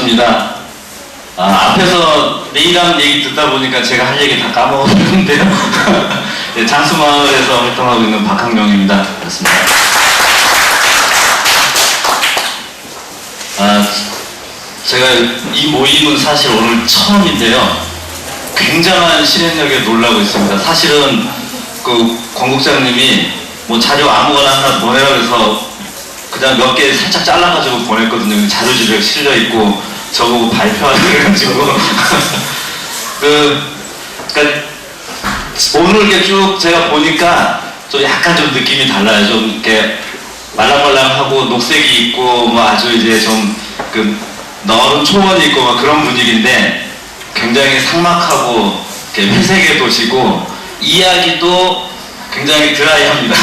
반갑습니다. 앞에서 내일하는 얘기 듣다 보니까 제가 할 얘기 다 까먹었는데요. 네, 장수마을에서 활동하고 있는 박학명입니다. 반갑습니다. 제가 이 모임은 사실 오늘 처음인데요. 굉장한 실행력에 놀라고 있습니다. 사실은 그 권국장님이 뭐 자료 아무거나 하나 보내라 그래서 그냥 몇 개 살짝 잘라가지고 보냈거든요. 자료집에 실려있고 저보고 발표하라 그래가지고 그러니까 오늘 이렇게 쭉 제가 보니까 좀 약간 좀 느낌이 달라요. 좀 이렇게 말랑말랑하고 녹색이 있고 뭐 아주 이제 좀 그 너른 초원이 있고 막 그런 분위기인데 굉장히 삭막하고 이렇게 회색의 도시고 이야기도 굉장히 드라이합니다.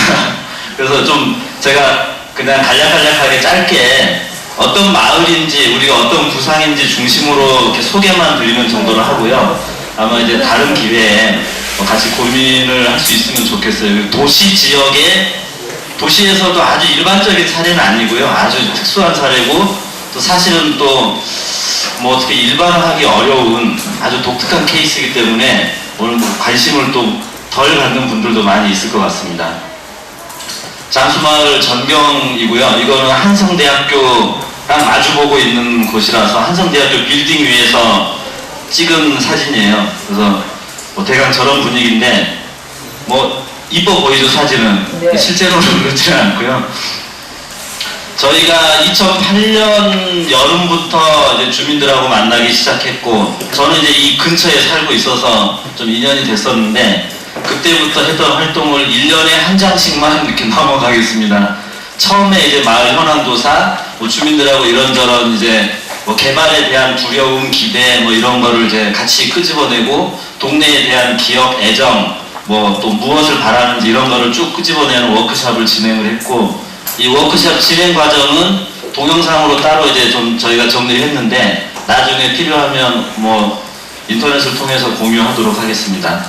그래서 좀 제가 그냥 간략간략하게 짧게 어떤 마을인지 우리가 어떤 구상인지 중심으로 이렇게 소개만 드리는 정도로 하고요. 아마 이제 다른 기회에 같이 고민을 할 수 있으면 좋겠어요. 도시 지역에 도시에서도 아주 일반적인 사례는 아니고요. 아주 특수한 사례고 또 사실은 또 뭐 어떻게 일반화하기 어려운 아주 독특한 케이스이기 때문에 오늘 뭐 관심을 또 덜 갖는 분들도 많이 있을 것 같습니다. 장수마을 전경이고요. 이거는 한성대학교랑 마주보고 있는 곳이라서 한성대학교 빌딩 위에서 찍은 사진이에요. 그래서 뭐 대강 저런 분위기인데 뭐 이뻐 보이죠, 사진은. 네. 실제로는 그렇지는 않고요. 저희가 2008년 여름부터 이제 주민들하고 만나기 시작했고 저는 이제 이 근처에 살고 있어서 좀 인연이 됐었는데 그때부터 했던 활동을 1년에 한 장씩만 이렇게 넘어가겠습니다. 처음에 이제 마을 현황조사, 뭐 주민들하고 이런저런 이제 뭐 개발에 대한 두려움, 기대 뭐 이런 거를 이제 같이 끄집어내고 동네에 대한 기억, 애정, 뭐 또 무엇을 바라는지 이런 거를 쭉 끄집어내는 워크숍을 진행을 했고 이 워크숍 진행 과정은 동영상으로 따로 이제 좀 저희가 정리를 했는데 나중에 필요하면 뭐 인터넷을 통해서 공유하도록 하겠습니다.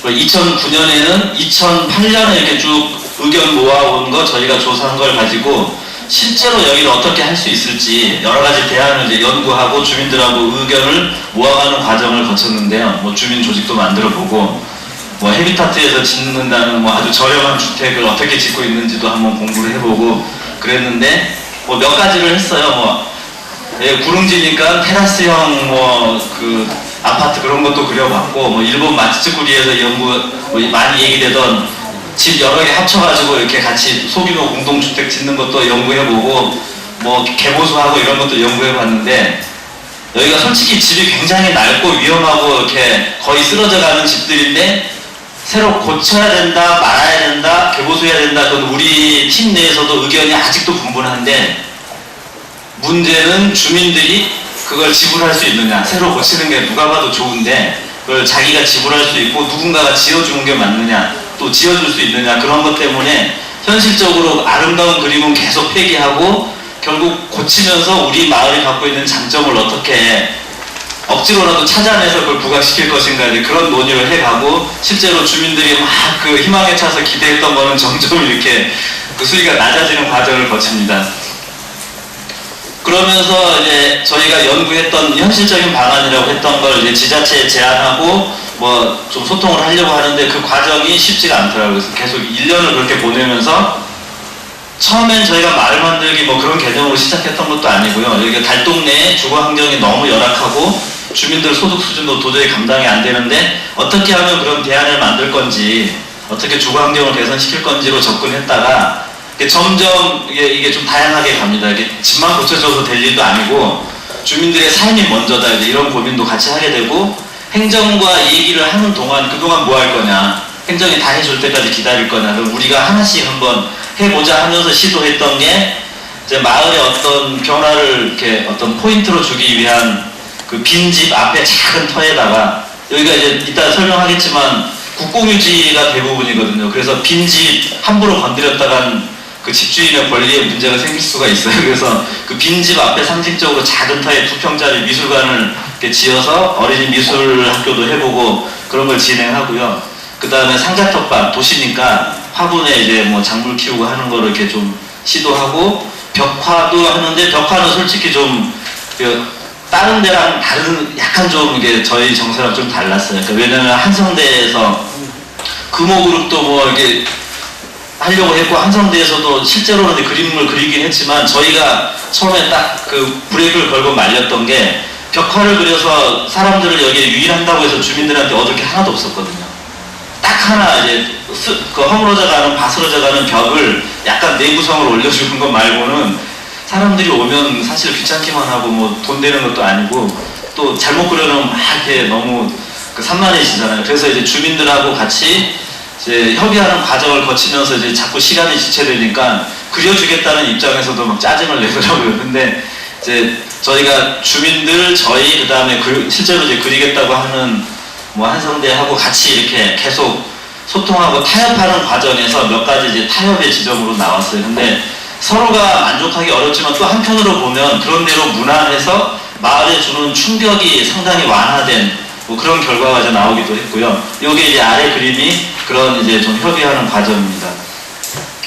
2009년에는 2008년에 이렇게 쭉 의견 모아온 거 저희가 조사한 걸 가지고 실제로 여기를 어떻게 할 수 있을지 여러 가지 대안을 이제 연구하고 주민들하고 의견을 모아가는 과정을 거쳤는데요. 뭐 주민 조직도 만들어 보고 뭐 헤비타트에서 짓는다는 뭐 아주 저렴한 주택을 어떻게 짓고 있는지도 한번 공부를 해보고 그랬는데 뭐 몇 가지를 했어요. 뭐 구릉지니까 테라스형 뭐 그 아파트 그런 것도 그려봤고 뭐 일본 마츠쿠리에서 연구 뭐 많이 얘기되던 집 여러 개 합쳐가지고 이렇게 같이 소규모 공동주택 짓는 것도 연구해보고 뭐 개보수하고 이런 것도 연구해봤는데 여기가 솔직히 집이 굉장히 낡고 위험하고 이렇게 거의 쓰러져가는 집들인데 새로 고쳐야 된다, 말아야 된다, 개보수해야 된다. 그건 우리 팀 내에서도 의견이 아직도 분분한데 문제는 주민들이 그걸 지불할 수 있느냐. 새로 고치는 게 누가 봐도 좋은데 그걸 자기가 지불할 수 있고 누군가가 지어주는 게 맞느냐, 또 지어줄 수 있느냐. 그런 것 때문에 현실적으로 아름다운 그림은 계속 폐기하고 결국 고치면서 우리 마을이 갖고 있는 장점을 어떻게 억지로라도 찾아내서 그걸 부각시킬 것인가 이제 그런 논의를 해가고 실제로 주민들이 막 그 희망에 차서 기대했던 거는 점점 이렇게 그 수위가 낮아지는 과정을 거칩니다. 그러면서 이제 저희가 연구했던 현실적인 방안이라고 했던 걸 이제 지자체에 제안하고 뭐 좀 소통을 하려고 하는데 그 과정이 쉽지가 않더라고요. 그래서 계속 1년을 그렇게 보내면서 처음엔 저희가 마을 만들기 뭐 그런 개념으로 시작했던 것도 아니고요. 여기가 달동네에 주거 환경이 너무 열악하고 주민들 소득 수준도 도저히 감당이 안 되는데 어떻게 하면 그런 대안을 만들 건지 어떻게 주거 환경을 개선시킬 건지로 접근했다가 점점 이게 좀 다양하게 갑니다. 이게 집만 고쳐줘서 될 일도 아니고 주민들의 삶이 먼저다 이제 이런 고민도 같이 하게 되고 행정과 얘기를 하는 동안 그동안 뭐 할 거냐, 행정이 다 해줄 때까지 기다릴 거냐, 그럼 우리가 하나씩 한번 해보자 하면서 시도했던 게 이제 마을의 어떤 변화를 이렇게 어떤 포인트로 주기 위한 그 빈집 앞에 작은 터에다가 여기가 이제 이따 설명하겠지만 국공유지가 대부분이거든요. 그래서 빈집 함부로 건드렸다간 그 집주인의 권리에 문제가 생길 수가 있어요. 그래서 그 빈집 앞에 상징적으로 작은 터에 2평짜리 미술관을 이렇게 지어서 어린이 미술 학교도 해보고 그런 걸 진행하고요. 그 다음에 상자텃밭 도시니까 화분에 이제 뭐 작물 키우고 하는 거를 이렇게 좀 시도하고 벽화도 하는데 벽화는 솔직히 좀 다른 데랑 다른 약간 좀 이게 저희 정서랑 좀 달랐어요. 왜냐면 한성대에서 금호그룹도 뭐 이렇게 하려고 했고 한성대에서도 실제로는 그림을 그리긴 했지만 저희가 처음에 딱 그 브레이크를 걸고 말렸던 게 벽화를 그려서 사람들을 여기에 유인한다고 해서 주민들한테 얻을 게 하나도 없었거든요. 딱 하나 이제 그 허물어져 가는 바스러져 가는 벽을 약간 내구성을 올려주는 것 말고는 사람들이 오면 사실 귀찮기만 하고 뭐 돈 되는 것도 아니고 또 잘못 그려놓으면 막 이렇게 너무 산만해지잖아요. 그래서 이제 주민들하고 같이 이제 협의하는 과정을 거치면서 이제 자꾸 시간이 지체되니까 그려주겠다는 입장에서도 막 짜증을 내더라고요. 근데 이제 저희가 주민들, 저희, 그 다음에 실제로 이제 그리겠다고 하는 뭐 한성대하고 같이 이렇게 계속 소통하고 타협하는 과정에서 몇 가지 이제 타협의 지점으로 나왔어요. 근데 서로가 만족하기 어렵지만 또 한편으로 보면 그런 대로 무난해서 마을에 주는 충격이 상당히 완화된 뭐 그런 결과가 이제 나오기도 했고요. 여기 이제 아래 그림이 그런 이제 좀 협의하는 과정입니다.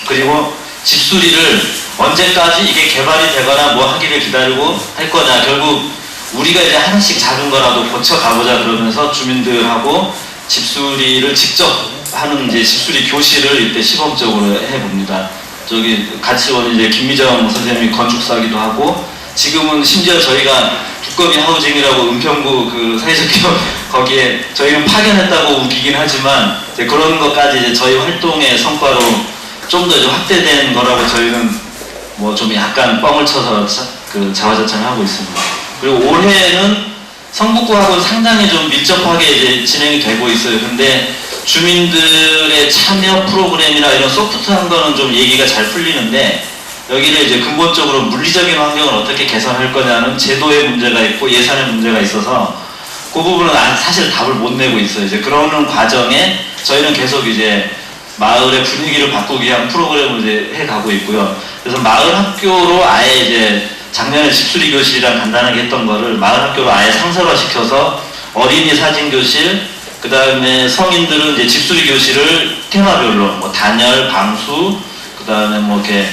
그리고 집수리를 언제까지 이게 개발이 되거나 뭐 하기를 기다리고 할 거냐. 결국 우리가 이제 하나씩 작은 거라도 고쳐 가보자 그러면서 주민들하고 집수리를 직접 하는 이제 집수리 교실을 이때 시범적으로 해봅니다. 저기 같이 온 이제 김미정 선생님이 건축사기도 하고 지금은 심지어 저희가 두꺼비 하우징이라고 은평구 그 사회적 기업 거기에 저희는 파견했다고 웃기긴 하지만 이제 그런 것까지 이제 저희 활동의 성과로 좀 더 확대된 거라고 저희는 뭐 좀 약간 뻥을 쳐서 그 자화자찬하고 있습니다. 그리고 올해는 성북구하고는 상당히 좀 밀접하게 이제 진행이 되고 있어요. 근데 주민들의 참여 프로그램이나 이런 소프트한 거는 좀 얘기가 잘 풀리는데 여기를 이제 근본적으로 물리적인 환경을 어떻게 개선할 거냐는 제도의 문제가 있고 예산의 문제가 있어서 그 부분은 사실 답을 못 내고 있어요. 이제 그러는 과정에 저희는 계속 이제 마을의 분위기를 바꾸기 위한 프로그램을 이제 해가고 있고요. 그래서 마을 학교로 아예 이제 작년에 집수리 교실이랑 간단하게 했던 거를 마을 학교로 아예 상설화 시켜서 어린이 사진 교실, 그 다음에 성인들은 이제 집수리 교실을 테마별로 뭐 단열, 방수, 그 다음에 뭐 이렇게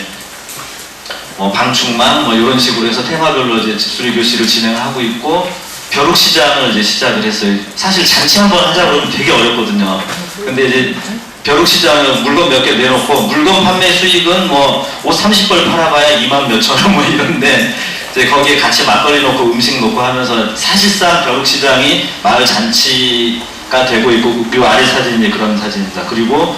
뭐 방충망 뭐 이런 식으로 해서 테마별로 이제 집수리 교실을 진행하고 있고 벼룩시장을 이제 시작을 했어요. 사실 잔치 한번 하자 그러면 되게 어렵거든요. 근데 이제 벼룩시장은 물건 몇 개 내놓고 물건 판매 수익은 뭐 옷 30벌 팔아봐야 2만 몇천 원 뭐 이런데 이제 거기에 같이 막걸리 놓고 음식 놓고 하면서 사실상 벼룩시장이 마을 잔치가 되고 있고 이 아래 사진이 그런 사진입니다. 그리고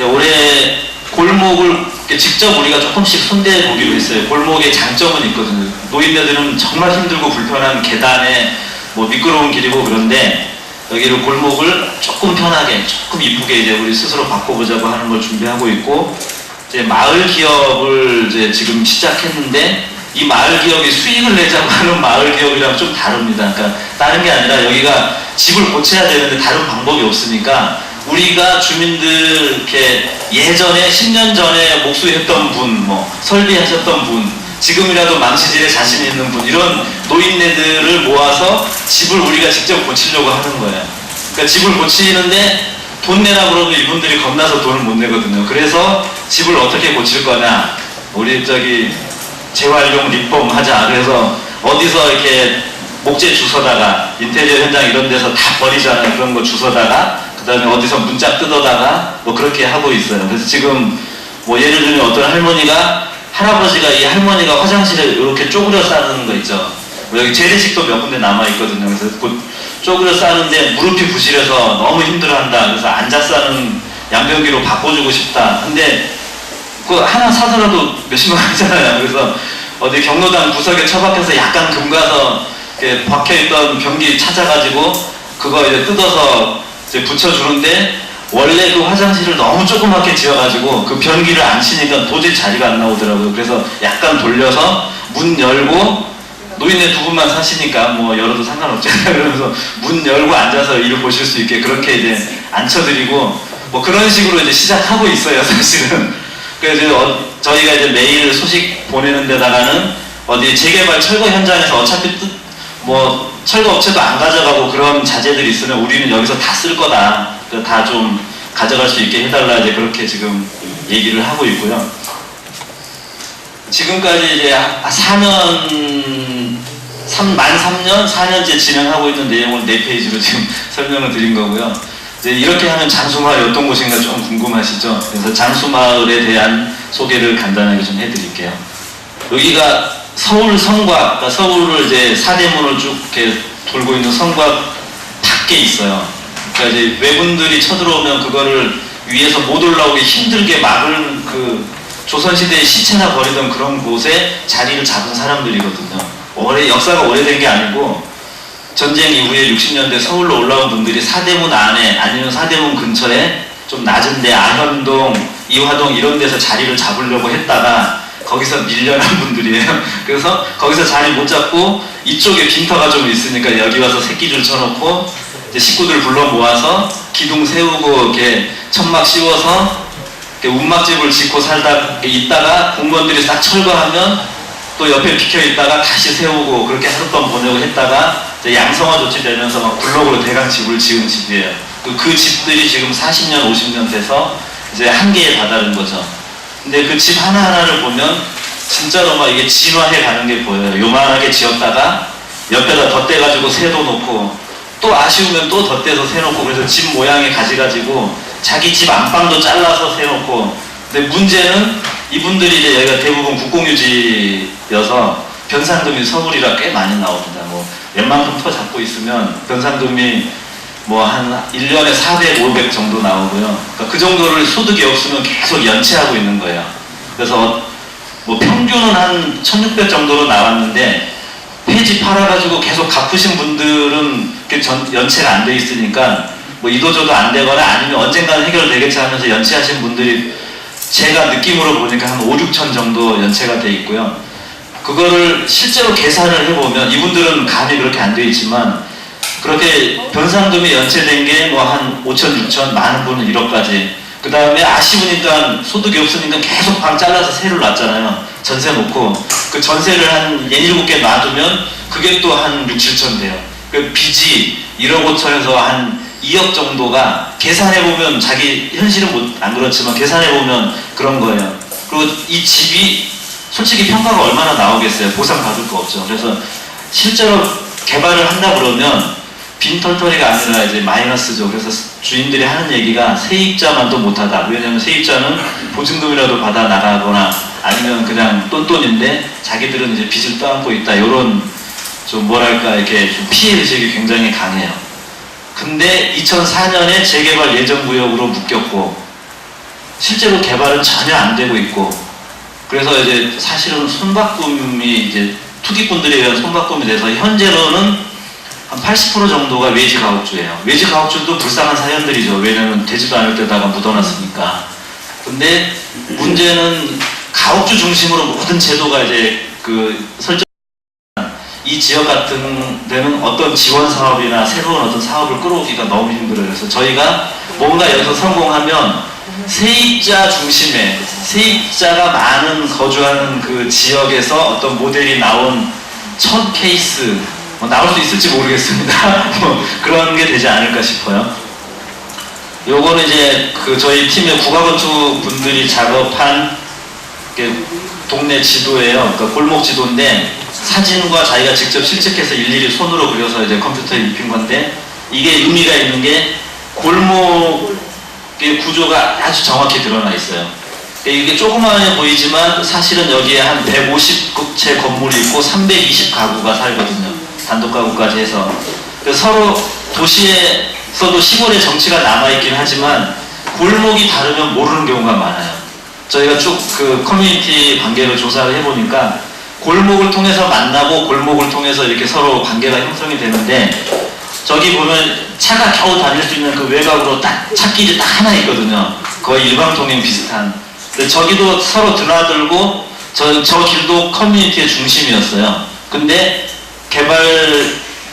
올해 골목을 직접 우리가 조금씩 손대해 보기로 했어요. 골목에 장점은 있거든요. 노인네들은 정말 힘들고 불편한 계단에 뭐 미끄러운 길이고 그런데 여기를 골목을 조금 편하게, 조금 이쁘게 이제 우리 스스로 바꿔보자고 하는 걸 준비하고 있고, 이제 마을 기업을 이제 지금 시작했는데, 이 마을 기업이 수익을 내자고 하는 마을 기업이랑 좀 다릅니다. 그러니까 다른 게 아니라 여기가 집을 고쳐야 되는데 다른 방법이 없으니까 우리가 주민들 이렇게 예전에 10년 전에 목수했던 분, 뭐 설비하셨던 분, 지금이라도 망치질에 자신 있는 분 이런 노인네들을 모아서 집을 우리가 직접 고치려고 하는 거예요. 그러니까 집을 고치는데 돈 내라 그러면 이분들이 겁나서 돈을 못 내거든요. 그래서 집을 어떻게 고칠 거냐, 우리 저기 재활용 리폼 하자. 그래서 어디서 이렇게 목재 주워다가 인테리어 현장 이런 데서 다 버리잖아요. 그런 거 주워다가 그 다음에 어디서 문짝 뜯어다가 뭐 그렇게 하고 있어요. 그래서 지금 뭐 예를 들면 어떤 할아버지가 이 할머니가 화장실에 이렇게 쪼그려 싸는 거 있죠. 여기 재래식도 몇 군데 남아있거든요. 그래서 곧 쪼그려 싸는데 무릎이 부실해서 너무 힘들어한다. 그래서 앉아 싸는 양변기로 바꿔주고 싶다. 근데 그거 하나 사더라도 몇십만 원 하잖아요. 그래서 어디 경로당 구석에 처박혀서 약간 금가서 이렇게 박혀있던 변기 찾아가지고 그거 이제 뜯어서 이제 붙여주는데 원래 그 화장실을 너무 조그맣게 지어가지고 그 변기를 안 치니까 도저히 자리가 안 나오더라고요. 그래서 약간 돌려서 문 열고 노인네 두 분만 사시니까 뭐 열어도 상관없잖아요. 그러면서 문 열고 앉아서 일을 보실 수 있게 그렇게 이제 앉혀드리고 뭐 그런 식으로 이제 시작하고 있어요, 사실은. 그래서 저희가 이제 매일 소식 보내는 데다가는 어디 재개발 철거 현장에서 어차피 뭐 철거 업체도 안 가져가고 그런 자재들이 있으면 우리는 여기서 다 쓸 거다. 다 좀 가져갈 수 있게 해달라 이제 그렇게 지금 얘기를 하고 있고요. 지금까지 이제 4년 만 3년, 4년째 진행하고 있는 내용을 4페이지로 지금 설명을 드린 거고요. 이제 이렇게 하면 장수마을이 어떤 곳인가 좀 궁금하시죠? 그래서 장수마을에 대한 소개를 간단하게 좀 해드릴게요. 여기가 서울 성곽, 그러니까 서울을 이제 사대문을 쭉 이렇게 돌고 있는 성곽 밖에 있어요. 그러니까 이제 외분들이 쳐들어오면 그거를 위에서 못 올라오게 힘들게 막을 그 조선시대에 시체나 버리던 그런 곳에 자리를 잡은 사람들이거든요. 역사가 오래된 게 아니고 전쟁 이후에 60년대 서울로 올라온 분들이 사대문 안에 아니면 사대문 근처에 좀 낮은 데 안현동, 이화동 이런 데서 자리를 잡으려고 했다가 거기서 밀려난 분들이에요. 그래서 거기서 자리 못 잡고 이쪽에 빈터가 좀 있으니까 여기 와서 새끼줄 쳐놓고 이제 식구들 불러 모아서 기둥 세우고 이렇게 천막 씌워서 이렇게 운막집을 짓고 살다 있다가 공무원들이 싹 철거하면 또 옆에 비켜 있다가 다시 세우고 그렇게 하룻밤 보내고 했다가 이제 양성화 조치되면서 막 블록으로 대강 집을 지은 집이에요. 그 집들이 지금 40년, 50년 돼서 이제 한계에 다다른 거죠. 근데 그 집 하나하나를 보면 진짜로 막 이게 진화해 가는 게 보여요. 요만하게 지었다가 옆에다 덧대가지고 새도 놓고 또 아쉬우면 또 덧대서 새 놓고 그래서 집 모양이 가지가지고 자기 집 안방도 잘라서 새 놓고 근데 문제는 이분들이 이제 여기가 대부분 국공유지여서 변상금이 서울이라 꽤 많이 나옵니다. 뭐 웬만큼 터 잡고 있으면 변상금이 뭐 한 1년에 400, 500 정도 나오고요. 그러니까 그 정도를 소득이 없으면 계속 연체하고 있는 거예요. 그래서 뭐 평균은 한 1600 정도로 나왔는데 폐지 팔아가지고 계속 갚으신 분들은 연체가 안 돼 있으니까 뭐 이도저도 안 되거나 아니면 언젠가는 해결되겠지 하면서 연체하신 분들이 제가 느낌으로 보니까 한 5, 6천 정도 연체가 돼 있고요. 그거를 실제로 계산을 해보면 이분들은 감이 그렇게 안 돼 있지만 그렇게 변상금이 연체된 게 뭐 한 5천, 6천, 많은 분은 1억까지. 그 다음에 아쉬우니까 소득이 없으니까 계속 방 잘라서 세를 놨잖아요. 전세 놓고 그 전세를 한 7개 놔두면 그게 또 한 6, 7천 돼요. 그 빚이 1억 5천에서 한 2억 정도가 계산해보면 자기 현실은 안 그렇지만 계산해보면 그런 거예요. 그리고 이 집이 솔직히 평가가 얼마나 나오겠어요. 보상받을 거 없죠. 그래서 실제로 개발을 한다 그러면 빈털터리가 아니라 이제 마이너스죠. 그래서 주인들이 하는 얘기가 세입자만도 못하다. 왜냐면 세입자는 보증금이라도 받아 나가거나 아니면 그냥 똔똔인데 자기들은 이제 빚을 떠안고 있다. 이런 좀 뭐랄까 이렇게 좀 피해의식이 굉장히 강해요. 근데 2004년에 재개발 예정구역으로 묶였고 실제로 개발은 전혀 안 되고 있고 그래서 이제 사실은 손바꿈이 이제 투기꾼들에 의한 손바꿈이 돼서 현재로는 한 80% 정도가 외지 가옥주예요. 외지 가옥주도 불쌍한 사연들이죠. 왜냐면 되지도 않을 때다가 묻어놨으니까. 근데 문제는 가옥주 중심으로 모든 제도가 이제 그 설정 이 지역 같은 데는 어떤 지원 사업이나 새로운 어떤 사업을 끌어오기가 너무 힘들어요. 그래서 저희가 뭔가 여기서 성공하면 세입자 중심의 세입자가 많은 거주하는 그 지역에서 어떤 모델이 나온 첫 케이스 뭐 나올 수 있을지 모르겠습니다. 뭐 그런 게 되지 않을까 싶어요. 요거는 이제 그 저희 팀의 국가건축 분들이 작업한 동네 지도예요. 그러니까 골목 지도인데 사진과 자기가 직접 실측해서 일일이 손으로 그려서 이제 컴퓨터에 입힌 건데 이게 의미가 있는 게 골목의 구조가 아주 정확히 드러나 있어요. 이게 조그마해 보이지만 사실은 여기에 한 150채 건물이 있고 320가구가 살거든요. 단독 가구까지 해서. 그래서 서로 도시에서도 시골의 정치가 남아있긴 하지만 골목이 다르면 모르는 경우가 많아요. 저희가 쭉 그 커뮤니티 관계를 조사를 해보니까 골목을 통해서 만나고 골목을 통해서 이렇게 서로 관계가 형성이 되는데 저기 보면 차가 겨우 다닐 수 있는 그 외곽으로 딱 찻길이 딱 하나 있거든요. 거의 일방통행 비슷한. 근데 저기도 서로 드나들고 저 길도 커뮤니티의 중심이었어요. 근데 개발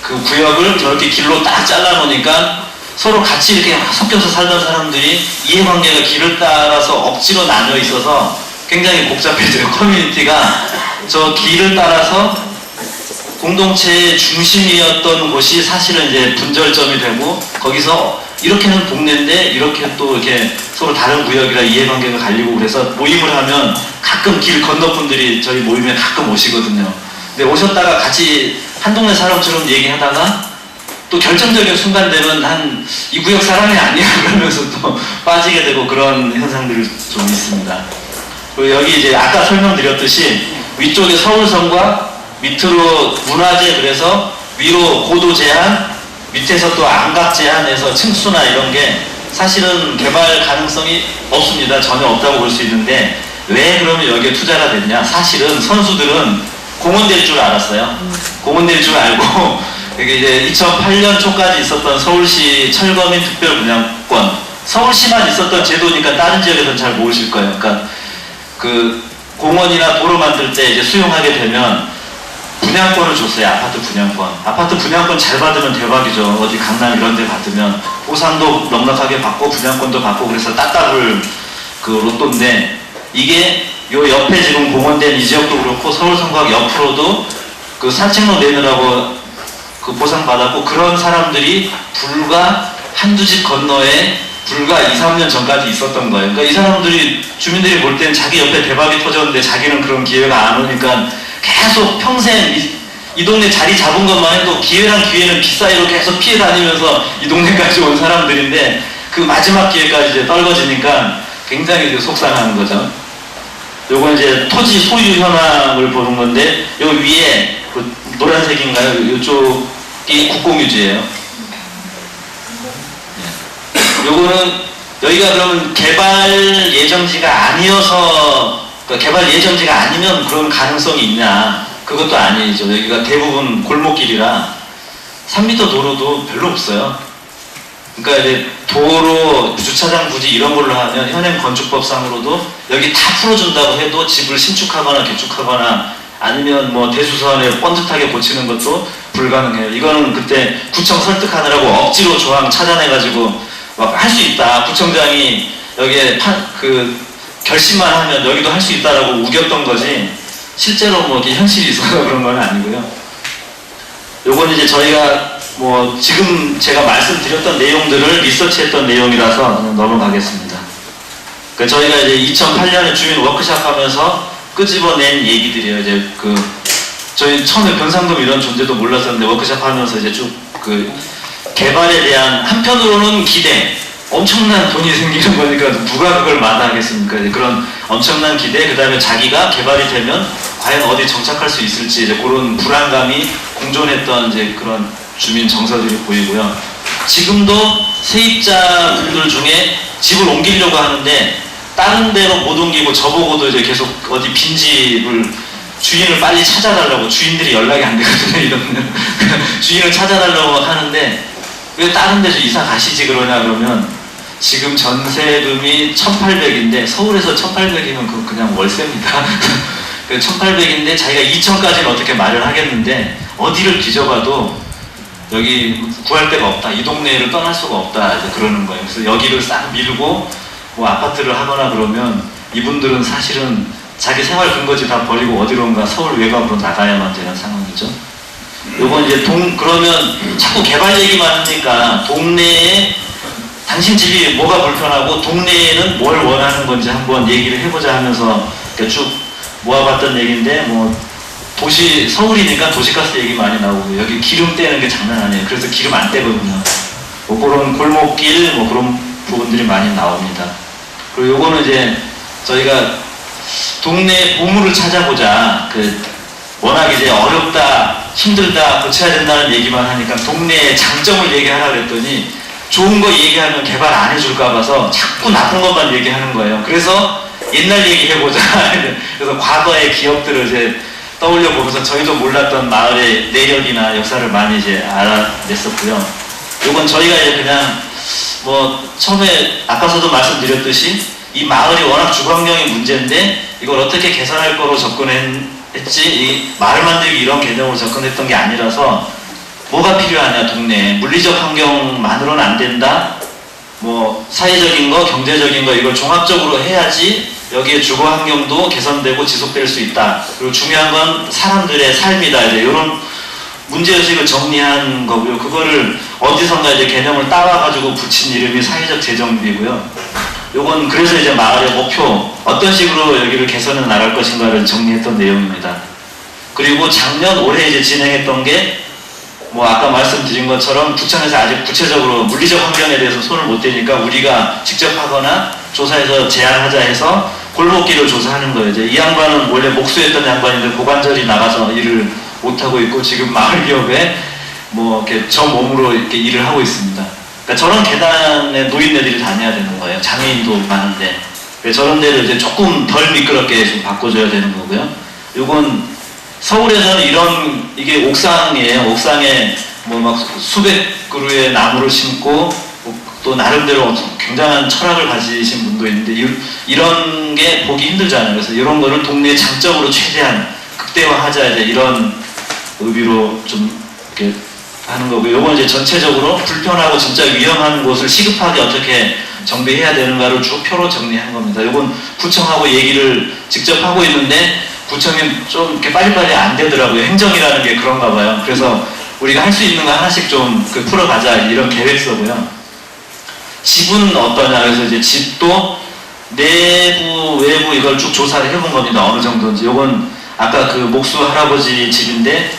그 구역을 저렇게 길로 딱 잘라놓으니까 서로 같이 이렇게 섞여서 살던 사람들이 이해관계가 길을 따라서 억지로 나뉘어 있어서 굉장히 복잡해져요. 커뮤니티가 저 길을 따라서 공동체의 중심이었던 곳이 사실은 이제 분절점이 되고 거기서 이렇게는 동네인데 이렇게 또 이렇게 서로 다른 구역이라 이해관계가 갈리고 그래서 모임을 하면 가끔 길 건너분들이 저희 모임에 가끔 오시거든요. 근데 오셨다가 같이 한 동네 사람처럼 얘기하다가 또 결정적인 순간 되면 한 이 구역 사람이 아니야 그러면서 또 빠지게 되고 그런 현상들이 좀 있습니다. 그리고 여기 이제 아까 설명드렸듯이 위쪽에 서울성과 밑으로 문화재, 그래서 위로 고도 제한, 밑에서 또 안각 제한해서 층수나 이런 게 사실은 개발 가능성이 없습니다. 전혀 없다고 볼 수 있는데 왜 그러면 여기에 투자가 됐냐? 사실은 선수들은 공원 될 줄 알았어요. 공원 될 줄 알고 이게 이제 2008년 초까지 있었던 서울시 철거민 특별분양권, 서울시만 있었던 제도니까 다른 지역에서는 잘 모르실 거예요. 그러니까 그 공원이나 도로 만들 때 이제 수용하게 되면 분양권을 줬어요. 아파트 분양권. 아파트 분양권 잘 받으면 대박이죠. 어디 강남 이런 데 받으면 보상도 넉넉하게 받고 분양권도 받고, 그래서 따따블 그 로또인데, 이게 요 옆에 지금 공원된 이 지역도 그렇고 서울성곽 옆으로도 그 산책로 내느라고 그 보상받았고, 그런 사람들이 불과 한두 집 건너에 불과 2, 3년 전까지 있었던 거예요. 그러니까 이 사람들이, 주민들이 볼 때는 자기 옆에 대박이 터졌는데 자기는 그런 기회가 안 오니까 계속 평생 이 동네 자리 잡은 것만 해도 기회랑 기회는 빗사이로 계속 피해 다니면서 이 동네까지 온 사람들인데 그 마지막 기회까지 이제 떨궈지니까 굉장히 이제 속상한 거죠. 요거 이제 토지 소유 현황을 보는 건데, 요 위에 그 노란색인가요? 요쪽이 국공유지예요. 요거는 여기가 그러면 개발 예정지가 아니어서, 그러니까 개발 예정지가 아니면 그런 가능성이 있냐? 그것도 아니죠. 여기가 대부분 골목길이라 3m 도로도 별로 없어요. 그러니까 이제 도로, 주차장 부지 이런 걸로 하면 현행 건축법상으로도 여기 다 풀어준다고 해도 집을 신축하거나 개축하거나 아니면 뭐 대수선에 번듯하게 고치는 것도 불가능해요. 이거는 그때 구청 설득하느라고 억지로 조항 찾아내가지고 막 할 수 있다. 구청장이 여기에 결심만 하면 여기도 할 수 있다라고 우겼던 거지, 실제로 뭐 이렇게 현실이 있어서 그런 건 아니고요. 요건 이제 저희가 뭐 지금 제가 말씀드렸던 내용들을 리서치했던 내용이라서 넘어가겠습니다. 그러니까 저희가 이제 2008년에 주민 워크샵 하면서 끄집어낸 얘기들이에요. 이제 저희 처음에 변상금 이런 존재도 몰랐었는데 워크샵 하면서 이제 쭉 개발에 대한, 한편으로는 기대, 엄청난 돈이 생기는 거니까 누가 그걸 마다하겠습니까? 그런 엄청난 기대, 그 다음에 자기가 개발이 되면 과연 어디 정착할 수 있을지, 이제 그런 불안감이 공존했던 이제 그런 주민 정서들이 보이고요. 지금도 세입자분들 중에 집을 옮기려고 하는데 다른 데로 못 옮기고 저보고도 이제 계속 어디 빈집을, 주인을 빨리 찾아달라고, 주인들이 연락이 안 되거든요. 이러면 주인을 찾아달라고 하는데 왜 다른 데서 이사 가시지 그러냐 그러면, 지금 전세금이 1,800인데 서울에서 1,800이면 그거 그냥 월세입니다. 1,800인데 자기가 2,000까지는 어떻게 말을 하겠는데 어디를 뒤져봐도 여기 구할 데가 없다, 이 동네를 떠날 수가 없다, 이제 그러는 거예요. 그래서 여기를 싹 밀고 뭐 아파트를 하거나 그러면 이분들은 사실은 자기 생활 근거지 다 버리고 어디론가 서울 외곽으로 나가야만 되는 상황이죠. 요건 이제 그러면 자꾸 개발 얘기만 하니까 동네에 당신 집이 뭐가 불편하고 동네에는 뭘 원하는 건지 한번 얘기를 해보자 하면서 쭉 모아봤던 얘기인데, 뭐 서울이니까 도시가스 얘기 많이 나오고, 여기 기름 떼는 게 장난 아니에요. 그래서 기름 안 떼거든요. 뭐 그런 골목길 뭐 그런 부분들이 많이 나옵니다. 그리고 요거는 이제 저희가 동네 보물을 찾아보자, 워낙 이제 어렵다, 힘들다, 고쳐야 된다는 얘기만 하니까 동네의 장점을 얘기하라 그랬더니 좋은 거 얘기하면 개발 안 해줄까 봐서 자꾸 나쁜 것만 얘기하는 거예요. 그래서 옛날 얘기해보자. 그래서 과거의 기업들을 이제 떠올려 보면서 저희도 몰랐던 마을의 내력이나 역사를 많이 이제 알아냈었고요. 이건 저희가 이제 그냥 뭐 처음에 아까서도 말씀드렸듯이 이 마을이 워낙 주거환경이 문제인데 이걸 어떻게 개선할 거로 접근했지, 이 마을 만들기 이런 개념으로 접근했던 게 아니라서 뭐가 필요하냐, 동네에 물리적 환경만으로는 안 된다, 뭐 사회적인 거, 경제적인 거 이걸 종합적으로 해야지 여기에 주거 환경도 개선되고 지속될 수 있다. 그리고 중요한 건 사람들의 삶이다. 이제 이런 문제의식을 정리한 거고요. 그거를 어디선가 이제 개념을 따와가지고 붙인 이름이 사회적 재정비고요. 요건 그래서 이제 마을의 목표, 어떤 식으로 여기를 개선해 나갈 것인가를 정리했던 내용입니다. 그리고 작년 올해 이제 진행했던 게 뭐 아까 말씀드린 것처럼 구청에서 아직 구체적으로 물리적 환경에 대해서 손을 못 대니까 우리가 직접 하거나 조사해서 제안하자 해서 골목길을 조사하는 거예요. 이제 이 양반은 원래 목수였던 양반인데 고관절이 나가서 일을 못 하고 있고 지금 마을 기업에 뭐 이렇게 저 몸으로 이렇게 일을 하고 있습니다. 그러니까 저런 계단에 노인네들이 다녀야 되는 거예요. 장애인도 많은데. 저런 데를 이제 조금 덜 미끄럽게 좀 바꿔줘야 되는 거고요. 요건 서울에서는 이게 옥상이에요. 옥상에 뭐 막 수백 그루의 나무를 심고 또 나름대로 굉장한 철학을 가지신 분도 있는데 이런 게 보기 힘들잖아요. 그래서 이런 거를 동네 장점으로 최대한 극대화하자 이런 의미로 좀 이렇게 하는 거고요. 요건 이제 전체적으로 불편하고 진짜 위험한 곳을 시급하게 어떻게 정비해야 되는가를 쭉 표로 정리한 겁니다. 요건 구청하고 얘기를 직접 하고 있는데 구청이 좀 이렇게 빨리빨리 안 되더라고요. 행정이라는 게 그런가 봐요. 그래서 우리가 할 수 있는 거 하나씩 좀 풀어가자 이런 계획서고요. 집은 어떠냐. 그래서 이제 집도 내부, 외부 이걸 쭉 조사를 해본 겁니다. 어느 정도인지. 요건 아까 그 목수 할아버지 집인데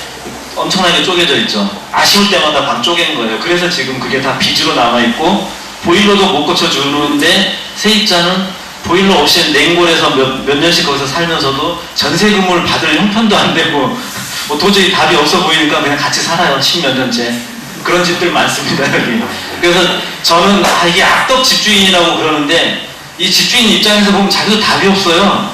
엄청나게 쪼개져 있죠. 아쉬울 때마다 방 쪼갠 거예요. 그래서 지금 그게 다 빚으로 남아있고 보일러도 못 고쳐주는데 세입자는 보일러 없이 냉골에서 몇 년씩 거기서 살면서도 전세금을 받을 형편도 안 되고 뭐 도저히 답이 없어 보이니까 그냥 같이 살아요. 10몇 년째. 그런 집들 많습니다. 여기. 그래서 저는 이게 악덕 집주인이라고 그러는데 이 집주인 입장에서 보면 자기도 답이 없어요.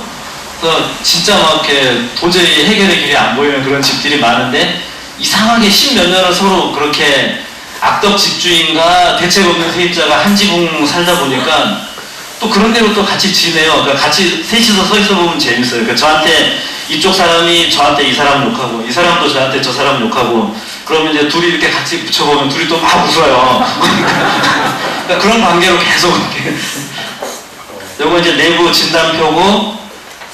그래서 진짜 막 이렇게 도저히 해결의 길이 안 보이는 그런 집들이 많은데 이상하게 10몇 년을 서로 그렇게 악덕 집주인과 대책 없는 세입자가 한 지붕 살다 보니까 또 그런 대로 또 같이 지내요. 그러니까 같이 셋이서 서 있어 보면 재밌어요. 그러니까 저한테 이쪽 사람이 저한테 이 사람 욕하고 이 사람도 저한테 저 사람 욕하고 그러면 이제 둘이 이렇게 같이 붙여보면 둘이 또 막 웃어요. 그러니까 그런 관계로 계속 이렇게. 요거 이제 내부 진단표고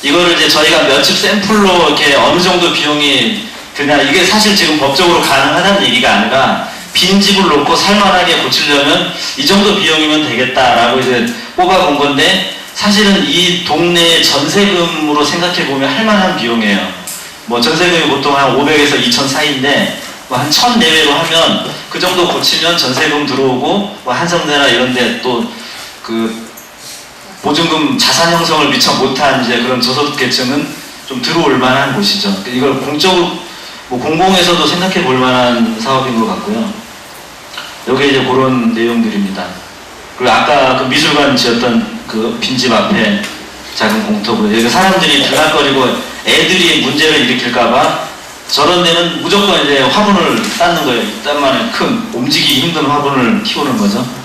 이거를 이제 저희가 몇 집 샘플로 이렇게 어느 정도 비용이 드냐 이게 사실 지금 법적으로 가능하다는 얘기가 아니라 빈 집을 놓고 살만하게 고치려면 이 정도 비용이면 되겠다라고 이제 뽑아본 건데 사실은 이 동네의 전세금으로 생각해보면 할만한 비용이에요. 뭐 전세금이 보통 한 500에서 2000 사이인데 뭐 한 1000 내외로 하면 그 정도 고치면 전세금 들어오고 뭐 한성대나 이런데 또 그 보증금 자산 형성을 미처 못한 이제 그런 저소득 계층은 좀 들어올 만한 곳이죠. 이걸 공적으로 뭐 공공에서도 생각해 볼 만한 사업인 것 같고요. 여기 이제 그런 내용들입니다. 그리고 아까 그 미술관 지었던 그 빈집 앞에 작은 공터고요. 여기 사람들이 들락거리고 애들이 문제를 일으킬까봐 저런 데는 무조건 이제 화분을 쌓는 거예요. 이딴만한 큰 움직이기 힘든 화분을 키우는 거죠.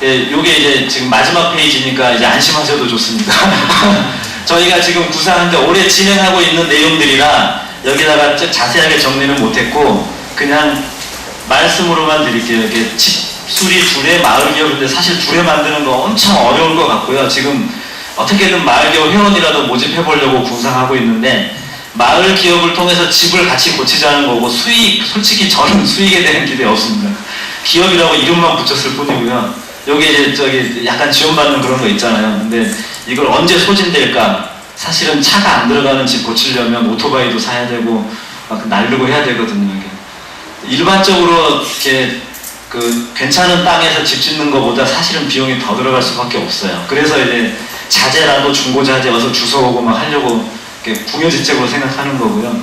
예, 요게 이제 지금 마지막 페이지니까 이제 안심하셔도 좋습니다. 저희가 지금 구상하는데 올해 진행하고 있는 내용들이라 여기다가 자세하게 정리는 못했고 그냥 말씀으로만 드릴게요. 이게 집수리 둘에 마을기업인데 사실 둘에 만드는 거 엄청 어려울 것 같고요. 지금 어떻게든 마을기업 회원이라도 모집해보려고 구상하고 있는데 마을기업을 통해서 집을 같이 고치자는 거고 솔직히 저는 수익에 대한 기대 없습니다. 기업이라고 이름만 붙였을 뿐이고요. 여기 이제 저기 약간 지원받는 그런 거 있잖아요. 근데 이걸 언제 소진될까? 사실은 차가 안 들어가는 집 고치려면 오토바이도 사야 되고 막 날르고 해야 되거든요. 이게. 일반적으로 이렇게 그 괜찮은 땅에서 집 짓는 것보다 사실은 비용이 더 들어갈 수밖에 없어요. 그래서 이제 자재라도 중고자재 와서 주워오고 막 하려고 이렇게 궁여지책으로 생각하는 거고요.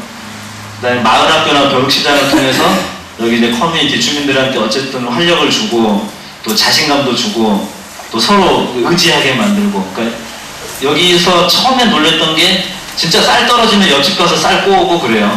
그다음에 마을학교나 벼룩시장을 통해서 여기 이제 커뮤니티 주민들한테 어쨌든 활력을 주고 또 자신감도 주고 또 서로 의지하게 만들고. 그러니까 여기서 처음에 놀랬던 게 진짜 쌀 떨어지면 옆집 가서 쌀 꼬우고 그래요.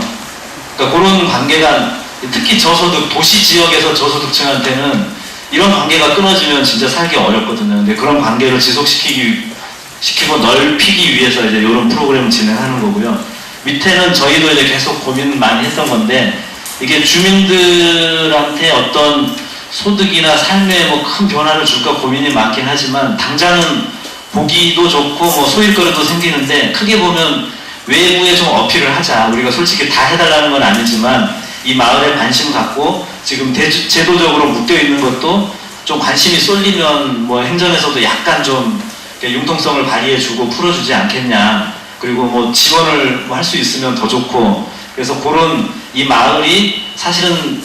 그러니까 그런 관계가 특히 저소득 도시 지역에서 저소득층한테는 이런 관계가 끊어지면 진짜 살기 어렵거든요. 근데 그런 관계를 지속시키고 넓히기 위해서 이제 이런 프로그램을 진행하는 거고요. 밑에는 저희도 이제 계속 고민 많이 했던 건데 이게 주민들한테 어떤 소득이나 삶에 뭐 큰 변화를 줄까 고민이 많긴 하지만 당장은 보기도 좋고 뭐 소일거리도 생기는데 크게 보면 외부에 좀 어필을 하자. 우리가 솔직히 다 해달라는 건 아니지만 이 마을에 관심 갖고 지금 제도적으로 묶여 있는 것도 좀 관심이 쏠리면 뭐 행정에서도 약간 좀 융통성을 발휘해주고 풀어주지 않겠냐. 그리고 뭐 지원을 할 수 있으면 더 좋고, 그래서 그런 이 마을이 사실은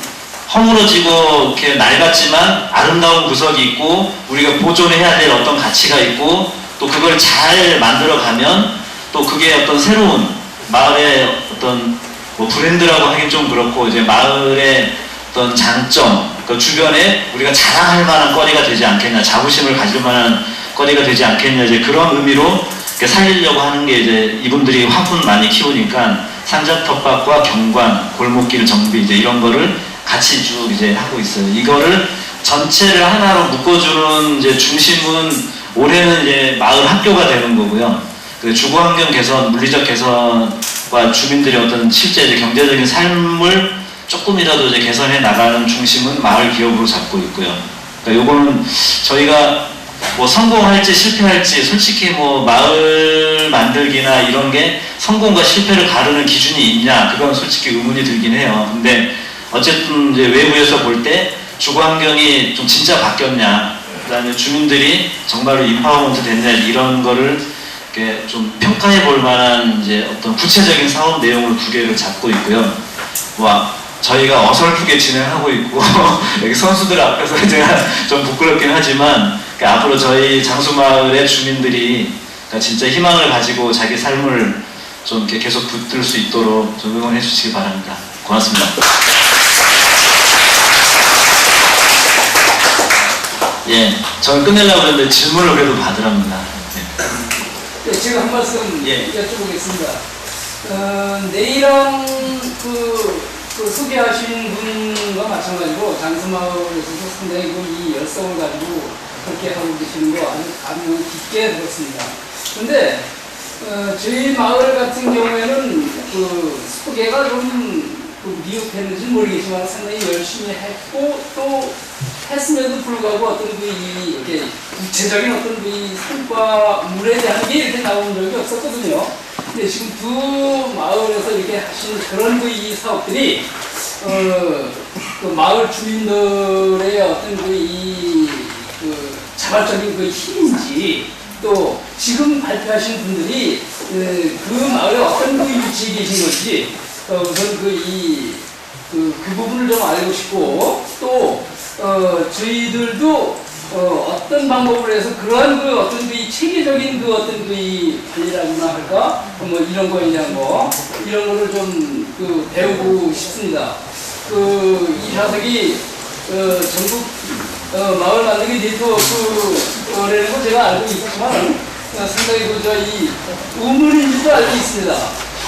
허물어지고 이렇게 낡았지만 아름다운 구석이 있고 우리가 보존해야 될 어떤 가치가 있고 또 그걸 잘 만들어가면 또 그게 어떤 새로운 마을의 어떤 뭐 브랜드라고 하긴 좀 그렇고 이제 마을의 어떤 장점, 그 주변에 우리가 자랑할 만한 거리가 되지 않겠냐, 자부심을 가질 만한 거리가 되지 않겠냐, 이제 그런 의미로 살리려고 하는 게 이제 이분들이 화분 많이 키우니까 산자텃밭과 경관, 골목길 정비 이제 이런 거를 같이 쭉 이제 하고 있어요. 이거를 전체를 하나로 묶어주는 이제 중심은 올해는 이제 마을 학교가 되는 거고요. 그 주거환경 개선, 물리적 개선과 주민들의 어떤 실제 이제 경제적인 삶을 조금이라도 이제 개선해 나가는 중심은 마을 기업으로 잡고 있고요. 그러니까 요거는 저희가 뭐 성공할지 실패할지 솔직히 뭐 마을 만들기나 이런 게 성공과 실패를 가르는 기준이 있냐 그건 솔직히 의문이 들긴 해요. 근데 어쨌든 이제 외부에서 볼 때 주거 환경이 좀 진짜 바뀌었냐, 그다음에 주민들이 정말로 인파워먼트 됐냐 이런 거를 이렇게 좀 평가해 볼 만한 이제 어떤 구체적인 사업 내용을 두 개를 잡고 있고요. 뭐 저희가 어설프게 진행하고 있고 여기 선수들 앞에서 제가 좀 부끄럽긴 하지만 앞으로 저희 장수마을의 주민들이 진짜 희망을 가지고 자기 삶을 좀 이렇게 계속 붙들 수 있도록 좀 응원해 주시기 바랍니다. 고맙습니다. 예, 저는 끝내려고 했는데 질문을 그래도 받으랍니다. 네, 제가 한 말씀 여쭤보겠습니다. 내일은 그 소개하신 분과 마찬가지로 장수마을에서도 상당히 이 열성을 가지고 그렇게 하고 계시는 거 아주 감명 깊게 들었습니다. 그런데 저희 마을 같은 경우에는 그 소개가 좀 미흡했는지 모르겠지만 상당히 열심히 했고 또 했음에도 불구하고 어떤 이렇게 구체적인 어떤 이 성과물에 대한 게 이렇게 나온 적이 없었거든요. 근데 지금 두 마을에서 이렇게 하신 그런 이 사업들이 그 마을 주민들의 어떤 그 자발적인 그 힘인지 또 지금 발표하신 분들이 그 마을에 어떤 위치에 계신 건지 우선 그 부분을 좀 알고 싶고 또 저희들도 어떤 방법으로 해서 그러한 그 어떤 그 체계적인 그 어떤 그 관리라고나 할까 뭐 이런 거에 대한 거 이런 거를 좀 배우고 싶습니다. 이 녀석이 전국 마을 만들기 네트워크라는 걸 제가 알고 있었지만 상당히 이 의문인지도 알고 있습니다.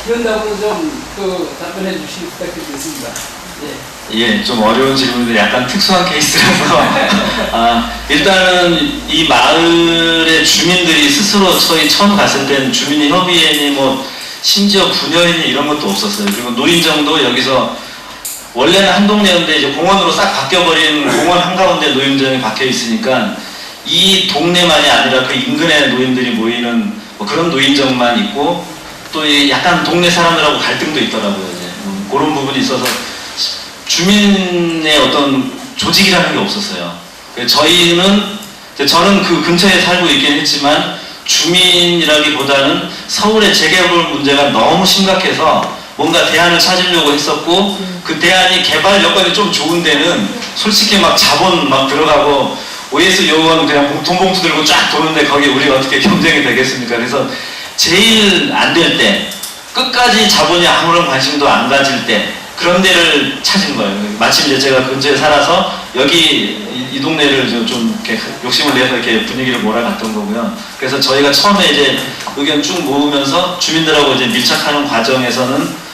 그런다고 좀 답변해 주시기 부탁드리겠습니다. 예, 좀 어려운 질문인데 약간 특수한 케이스라서 일단은 이 마을의 주민들이 스스로 저희 처음 갔을 때는 주민협의회니 뭐 심지어 부녀회니 이런 것도 없었어요. 그리고 노인정도 여기서 원래는 한 동네였는데 이제 공원으로 싹 바뀌어버린 공원 한가운데 노인정이 박혀 있으니까 이 동네만이 아니라 그 인근의 노인들이 모이는 뭐 그런 노인정만 있고 또 약간 동네 사람들하고 갈등도 있더라고요. 이제 그런 부분이 있어서 주민의 어떤 조직이라는 게 없었어요. 저는 그 근처에 살고 있긴 했지만 주민이라기보다는 서울의 재개발 문제가 너무 심각해서 뭔가 대안을 찾으려고 했었고 그 대안이 개발 여건이 좀 좋은 데는 솔직히 막 자본 막 들어가고 OS 요원 그냥 돈 봉투 들고 쫙 도는데 거기에 우리가 어떻게 경쟁이 되겠습니까? 그래서 제일 안 될 때 끝까지 자본이 아무런 관심도 안 가질 때 그런 데를 찾은 거예요. 마침 이제 제가 근처에 살아서 여기 이 동네를 좀 이렇게 욕심을 내서 이렇게 분위기를 몰아갔던 거고요. 그래서 저희가 처음에 이제 의견 쭉 모으면서 주민들하고 이제 밀착하는 과정에서는